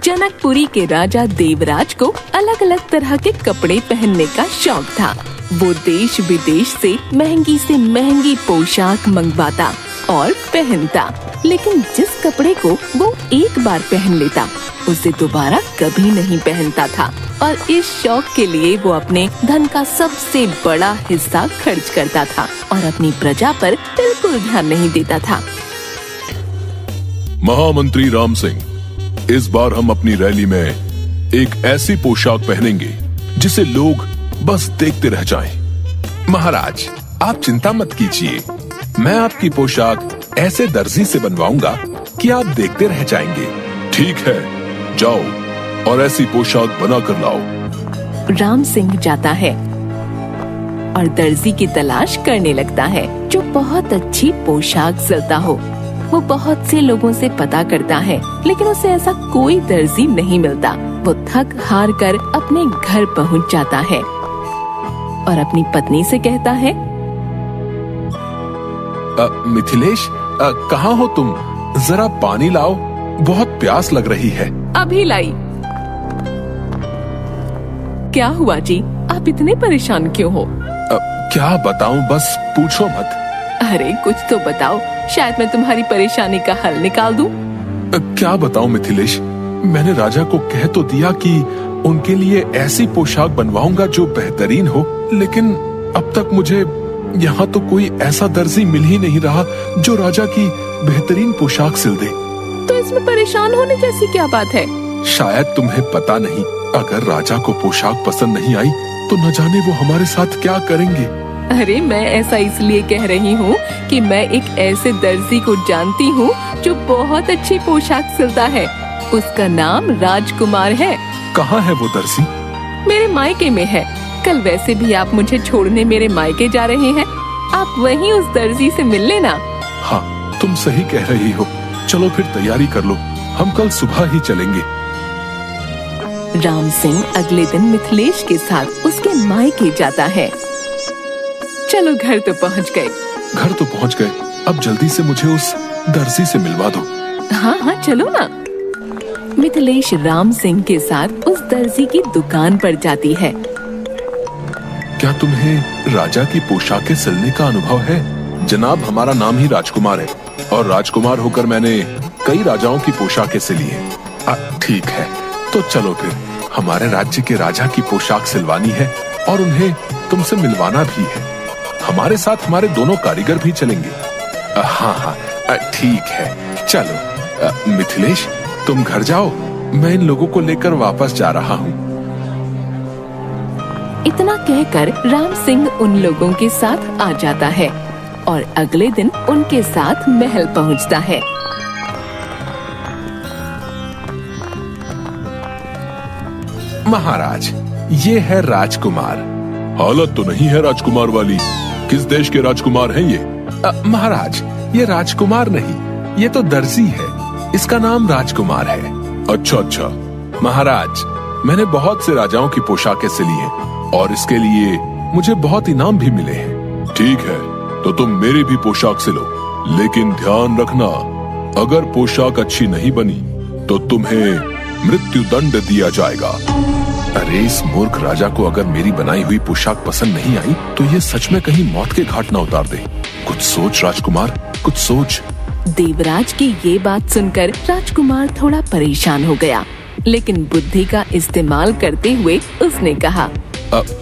जनकपुरी के राजा देवराज को अलग अलग तरह के कपड़े पहनने का शौक था। वो देश विदेश से महंगी पोशाक मंगवाता और पहनता, लेकिन जिस कपड़े को वो एक बार पहन लेता उसे दोबारा कभी नहीं पहनता था। और इस शौक के लिए वो अपने धन का सबसे बड़ा हिस्सा खर्च करता था और अपनी प्रजा पर बिल्कुल ध्यान नहीं देता था। महामंत्री राम सिंह, इस बार हम अपनी रैली में एक ऐसी पोशाक पहनेंगे जिसे लोग बस देखते रह जाएं। महाराज, आप चिंता मत कीजिए, मैं आपकी पोशाक ऐसे दर्जी से बनवाऊंगा कि आप देखते रह जाएंगे। ठीक है, जाओ और ऐसी पोशाक बना कर लाओ। राम सिंह जाता है और दर्जी की तलाश करने लगता है जो बहुत अच्छी पोशाक सिलता हो। वो बहुत से लोगों से पता करता है, लेकिन उसे ऐसा कोई दर्जी नहीं मिलता। वो थक हार कर अपने घर पहुंच जाता है और अपनी पत्नी से कहता है, मिथिलेश, कहाँ हो तुम? जरा पानी लाओ, बहुत प्यास लग रही है। अभी लाई। क्या हुआ जी, आप इतने परेशान क्यों हो? क्या बताऊं, बस पूछो मत। अरे कुछ तो बताओ, शायद मैं तुम्हारी परेशानी का हल निकाल दूं। क्या बताऊं मिथिलेश, मैंने राजा को कह तो दिया कि उनके लिए ऐसी पोशाक बनवाऊंगा जो बेहतरीन हो, लेकिन अब तक मुझे यहाँ तो कोई ऐसा दर्जी मिल ही नहीं रहा जो राजा की बेहतरीन पोशाक सिल दे। तो इसमें परेशान होने जैसी क्या बात है? शायद तुम्हें पता नहीं, अगर राजा को पोशाक पसंद नहीं आई तो न जाने वो हमारे साथ क्या करेंगे। अरे मैं ऐसा इसलिए कह रही हूँ कि मैं एक ऐसे दर्जी को जानती हूँ जो बहुत अच्छी पोशाक सिलता है। उसका नाम राजकुमार है। कहाँ है वो दर्जी? मेरे मायके में है। कल वैसे भी आप मुझे छोड़ने मेरे मायके जा रहे हैं, आप वहीं उस दर्जी से मिल लेना। हाँ, तुम सही कह रही हो। चलो फिर तैयारी कर लो, हम कल सुबह ही चलेंगे। राम सिंह अगले दिन मिथिलेश के साथ उसके मायके जाता है। चलो घर तो पहुंच गए। घर तो पहुंच गए, अब जल्दी से मुझे उस दर्जी से मिलवा दो। हाँ हाँ चलो ना। मिथिलेश राम सिंह के साथ उस दर्जी की दुकान पर जाती है। क्या तुम्हें राजा की पोशाकें सिलने का अनुभव है? जनाब, हमारा नाम ही राजकुमार है और राजकुमार होकर मैंने कई राजाओं की पोशाकें सिली हैं। ठीक है, तो चलो फिर, हमारे राज्य के राजा की पोशाक सिलवानी है और उन्हें तुमसे मिलवाना भी है। हमारे साथ हमारे दोनों कारीगर भी चलेंगे। हाँ, ठीक है, चलो। मिथिलेश, तुम घर जाओ, मैं इन लोगों को लेकर वापस जा रहा हूँ। इतना कहकर राम सिंह उन लोगों के साथ आ जाता है और अगले दिन उनके साथ महल पहुँचता है। महाराज, ये है राजकुमार। हालत तो नहीं है राजकुमार वाली। किस देश के राजकुमार हैं ये? महाराज, ये राजकुमार नहीं, ये तो दर्जी है। इसका नाम राजकुमार है। अच्छा, महाराज, मैंने बहुत से राजाओं की पोशाकें सिली हैं और इसके लिए मुझे बहुत इनाम भी मिले हैं। ठीक है, तो तुम मेरी भी पोशाक सिलो, लेकिन ध्यान रखना, अगर पोशाक अच्छी नहीं बनी तो तुम्हें मृत्यु दंड दिया जाएगा। अरे इस मूर्ख राजा को अगर मेरी बनाई हुई पोशाक पसंद नहीं आई तो ये सच में कहीं मौत के घाट न उतार दे। कुछ सोच राजकुमार, कुछ सोच। देवराज की ये बात सुनकर राजकुमार थोड़ा परेशान हो गया, लेकिन बुद्धि का इस्तेमाल करते हुए उसने कहा,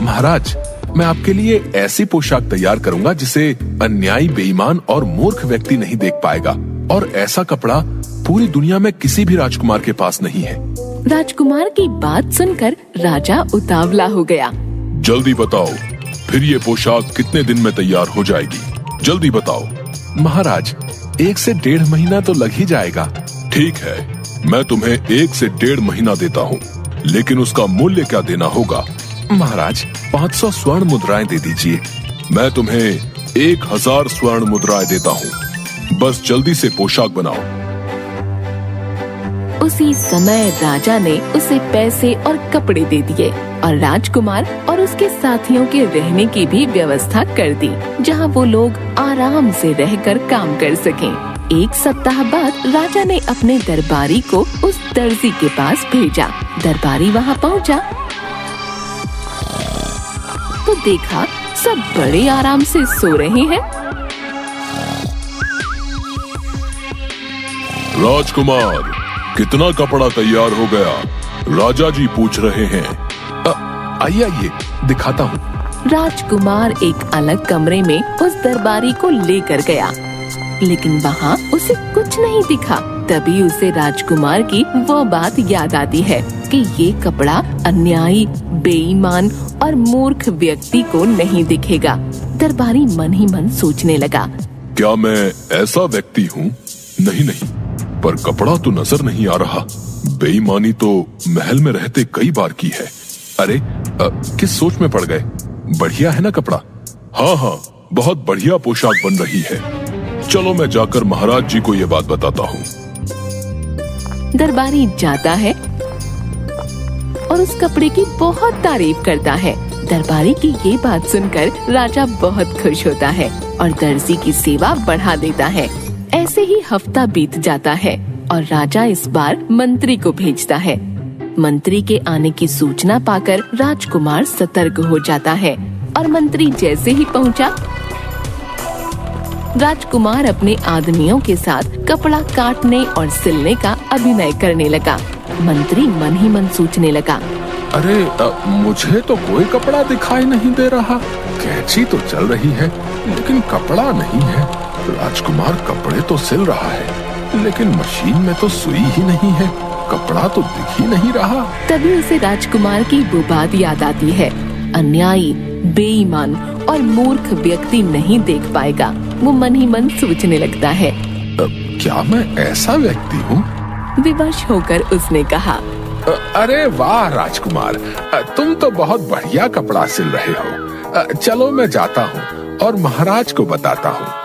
महाराज, मैं आपके लिए ऐसी पोशाक तैयार करूंगा जिसे अन्यायी, बेईमान और मूर्ख व्यक्ति नहीं देख पाएगा, और ऐसा कपड़ा पूरी दुनिया में किसी भी राजकुमार के पास नहीं है। राजकुमार की बात सुनकर राजा उतावला हो गया। जल्दी बताओ, फिर ये पोशाक कितने दिन में तैयार हो जाएगी? जल्दी बताओ। महाराज, 1 से 1.5 महीना तो लग ही जाएगा। ठीक है, मैं तुम्हें 1 से 1.5 महीना देता हूँ, लेकिन उसका मूल्य क्या देना होगा? महाराज, 500 स्वर्ण मुद्राएं दे दीजिए। मैं तुम्हें 1000 स्वर्ण मुद्राएं देता हूँ। बस जल्दी से पोशाक बनाओ। उसी समय राजा ने उसे पैसे और कपड़े दे दिए और राजकुमार और उसके साथियों के रहने की भी व्यवस्था कर दी, जहां वो लोग आराम से रहकर काम कर सकें। एक सप्ताह बाद राजा ने अपने दरबारी को उस दर्जी के पास भेजा। दरबारी वहाँ पहुँचा तो देखा सब बड़े आराम से सो रहे हैं। राजकुमार, कितना कपड़ा तैयार हो गया? राजा जी पूछ रहे हैं। आइए आइए, दिखाता हूँ। राजकुमार एक अलग कमरे में उस दरबारी को लेकर गया, लेकिन वहाँ उसे कुछ नहीं दिखा। तभी उसे राजकुमार की वो बात याद आती है कि ये कपड़ा अन्यायी, बेईमान और मूर्ख व्यक्ति को नहीं दिखेगा। दरबारी मन ही मन सोचने लगा, क्या मैं ऐसा व्यक्ति हूँ? नहीं नहीं, पर कपड़ा तो नजर नहीं आ रहा। बेईमानी तो महल में रहते कई बार की है। अरे किस सोच में पड़ गए? बढ़िया है ना कपड़ा? हाँ हाँ, बहुत बढ़िया पोशाक बन रही है। चलो मैं जाकर महाराज जी को ये बात बताता हूँ। दरबारी जाता है और उस कपड़े की बहुत तारीफ करता है। दरबारी की ये बात सुनकर राजा बहुत खुश होता है और दर्जी की सेवा बढ़ा देता है। ऐसे ही हफ्ता बीत जाता है और राजा इस बार मंत्री को भेजता है। मंत्री के आने की सूचना पाकर राजकुमार सतर्क हो जाता है और मंत्री जैसे ही पहुंचा, राजकुमार अपने आदमियों के साथ कपड़ा काटने और सिलने का अभिनय करने लगा। मंत्री मन ही मन सोचने लगा, अरे मुझे तो कोई कपड़ा दिखाई नहीं दे रहा। कैंची तो चल रही है लेकिन कपड़ा नहीं है। राजकुमार कपड़े तो सिल रहा है लेकिन मशीन में तो सुई ही नहीं है। कपड़ा तो दिख ही नहीं रहा। तभी उसे राजकुमार की वो बात याद आती है, अन्यायी, बेईमान और मूर्ख व्यक्ति नहीं देख पाएगा। वो मन ही मन सोचने लगता है, क्या मैं ऐसा व्यक्ति हूँ? विवश होकर उसने कहा, अरे वाह राजकुमार, तुम तो बहुत बढ़िया कपड़ा सिल रहे हो। चलो मैं जाता हूँ और महाराज को बताता हूँ।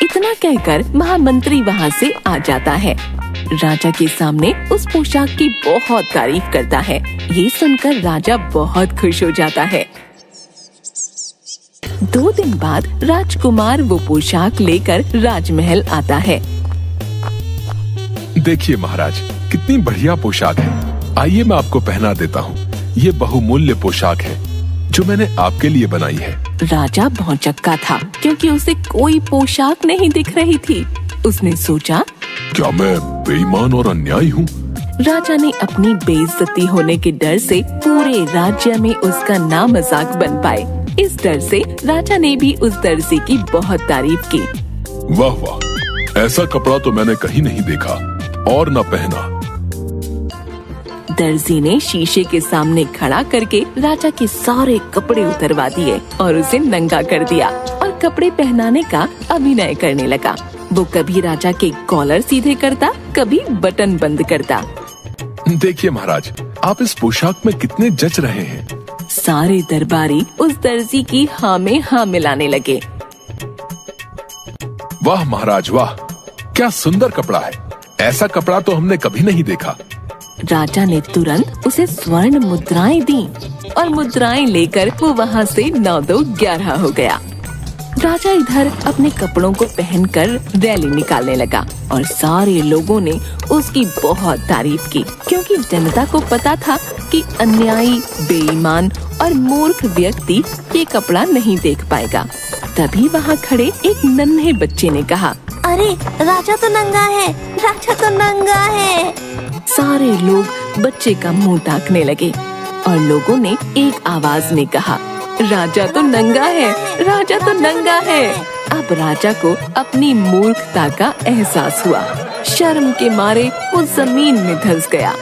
इतना कहकर महामंत्री वहाँ से आ जाता है। राजा के सामने उस पोशाक की बहुत तारीफ करता है। ये सुनकर राजा बहुत खुश हो जाता है। 2 दिन बाद राजकुमार वो पोशाक लेकर राजमहल आता है। देखिए महाराज, कितनी बढ़िया पोशाक है। आइए मैं आपको पहना देता हूँ। ये बहुमूल्य पोशाक है जो मैंने आपके लिए बनाई है। राजा भौचक्का था क्योंकि उसे कोई पोशाक नहीं दिख रही थी। उसने सोचा, क्या मैं बेईमान और अन्यायी हूँ? राजा ने अपनी बेइज्जती होने के डर से पूरे राज्य में उसका नाम मजाक बन पाए। इस डर से राजा ने भी उस दर्जी की बहुत तारीफ की। वाह वाह, ऐसा कपड़ा तो मैंने कहीं नहीं देखा और न पहना। दर्जी ने शीशे के सामने खड़ा करके राजा के सारे कपड़े उतरवा दिए और उसे नंगा कर दिया और कपड़े पहनाने का अभिनय करने लगा। वो कभी राजा के कॉलर सीधे करता, कभी बटन बंद करता। देखिए महाराज, आप इस पोशाक में कितने जच रहे हैं। सारे दरबारी उस दर्जी की हाँ में हाँ मिलाने लगे। वाह महाराज वाह, क्या सुंदर कपड़ा है। ऐसा कपड़ा तो हमने कभी नहीं देखा। राजा ने तुरंत उसे स्वर्ण मुद्राएं दी और मुद्राएं लेकर वो वहाँ से 9-2-11 हो गया। राजा इधर अपने कपड़ों को पहनकर रैली निकालने लगा और सारे लोगों ने उसकी बहुत तारीफ की, क्योंकि जनता को पता था कि अन्यायी, बेईमान और मूर्ख व्यक्ति ये कपड़ा नहीं देख पाएगा। तभी वहाँ खड़े एक नन्हे बच्चे ने कहा, अरे राजा तो नंगा है, राजा तो नंगा है। सारे लोग बच्चे का मुंह ताकने लगे और लोगों ने एक आवाज में कहा, राजा तो नंगा है, राजा तो नंगा है। अब राजा को अपनी मूर्खता का एहसास हुआ। शर्म के मारे वो जमीन में धंस गया।